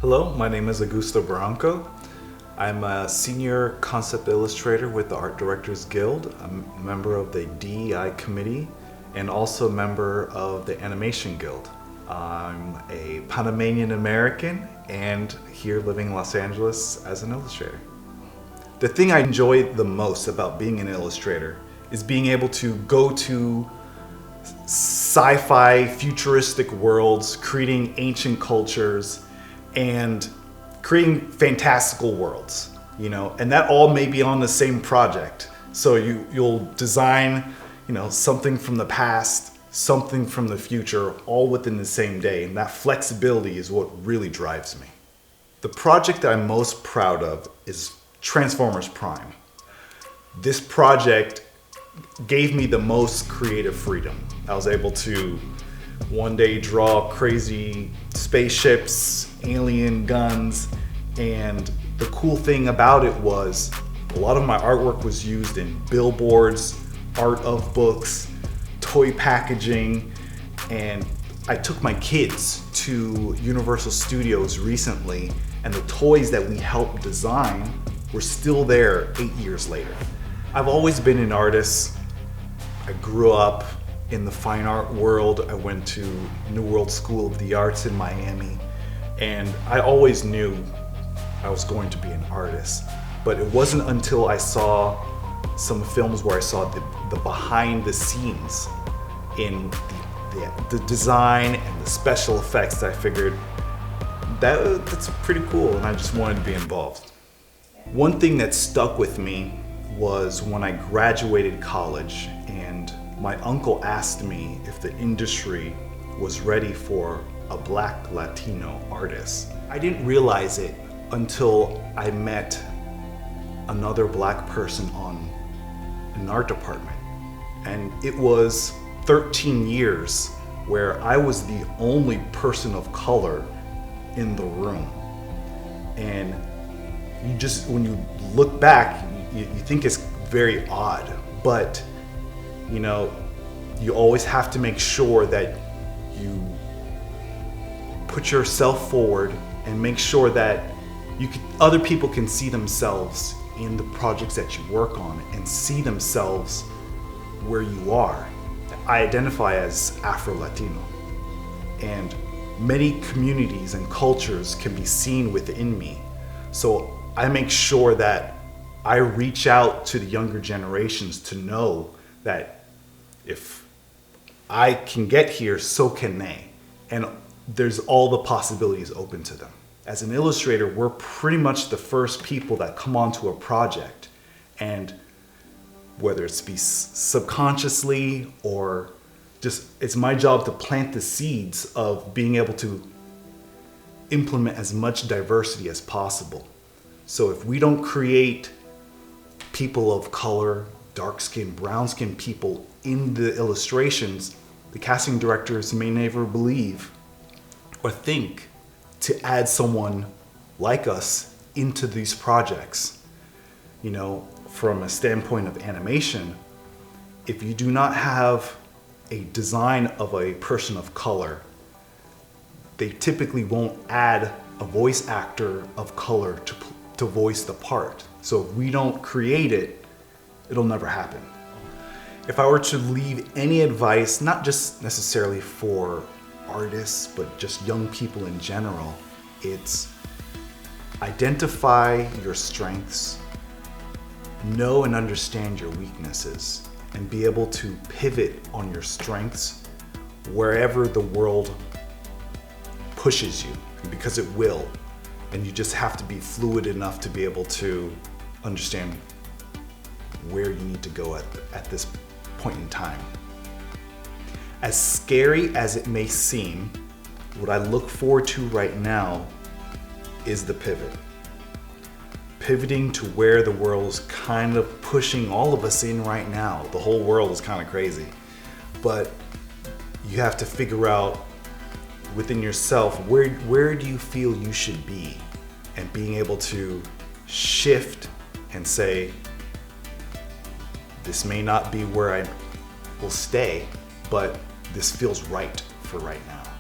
Hello, my name is Augusto Barranco. I'm a senior concept illustrator with the Art Directors Guild. I'm a member of the DEI committee and also a member of the Animation Guild. I'm a Panamanian American and here living in Los Angeles as an illustrator. The thing I enjoy the most about being an illustrator is being able to go to sci-fi futuristic worlds, creating ancient cultures, and creating fantastical worlds, and that all may be on the same project. So you'll design, something from the past, something from the future, all within the same day, and that flexibility is what really drives me. The project that I'm most proud of is Transformers Prime. This project gave me the most creative freedom. I was able to one day draw crazy spaceships, alien guns, and the cool thing about it was a lot of my artwork was used in billboards, art of books, toy packaging, and I took my kids to Universal Studios recently, and the toys that we helped design were still there 8 years later. I've always been an artist. I grew up in the fine art world. I went to New World School of the Arts in Miami, and I always knew I was going to be an artist. But it wasn't until I saw some films where I saw the behind the scenes in the design and the special effects that I figured that's pretty cool, and I just wanted to be involved. One thing that stuck with me was when I graduated college and my uncle asked me if the industry was ready for a Black Latino artist. I didn't realize it until I met another Black person on an art department. And it was 13 years where I was the only person of color in the room. And when you look back, you think it's very odd, but you always have to make sure that you put yourself forward and make sure that other people can see themselves in the projects that you work on and see themselves where you are. I identify as Afro-Latino, and many communities and cultures can be seen within me. So I make sure that I reach out to the younger generations to know that if I can get here, so can they. And there's all the possibilities open to them. As an illustrator, we're pretty much the first people that come onto a project, and whether it's be subconsciously or just, it's my job to plant the seeds of being able to implement as much diversity as possible. So if we don't create people of color, dark-skinned, brown-skinned people in the illustrations, the casting directors may never believe or think to add someone like us into these projects. From a standpoint of animation, if you do not have a design of a person of color, they typically won't add a voice actor of color to voice the part. So if we don't create it, it'll never happen. If I were to leave any advice, not just necessarily for artists, but just young people in general, it's identify your strengths, know and understand your weaknesses, and be able to pivot on your strengths wherever the world pushes you, because it will. And you just have to be fluid enough to be able to understand where you need to go at this point in time. As scary as it may seem, what I look forward to right now is the pivot. Pivoting to where the world is kind of pushing all of us in right now. The whole world is kind of crazy, but you have to figure out within yourself, where do you feel you should be? And being able to shift and say, this may not be where I will stay, but this feels right for right now.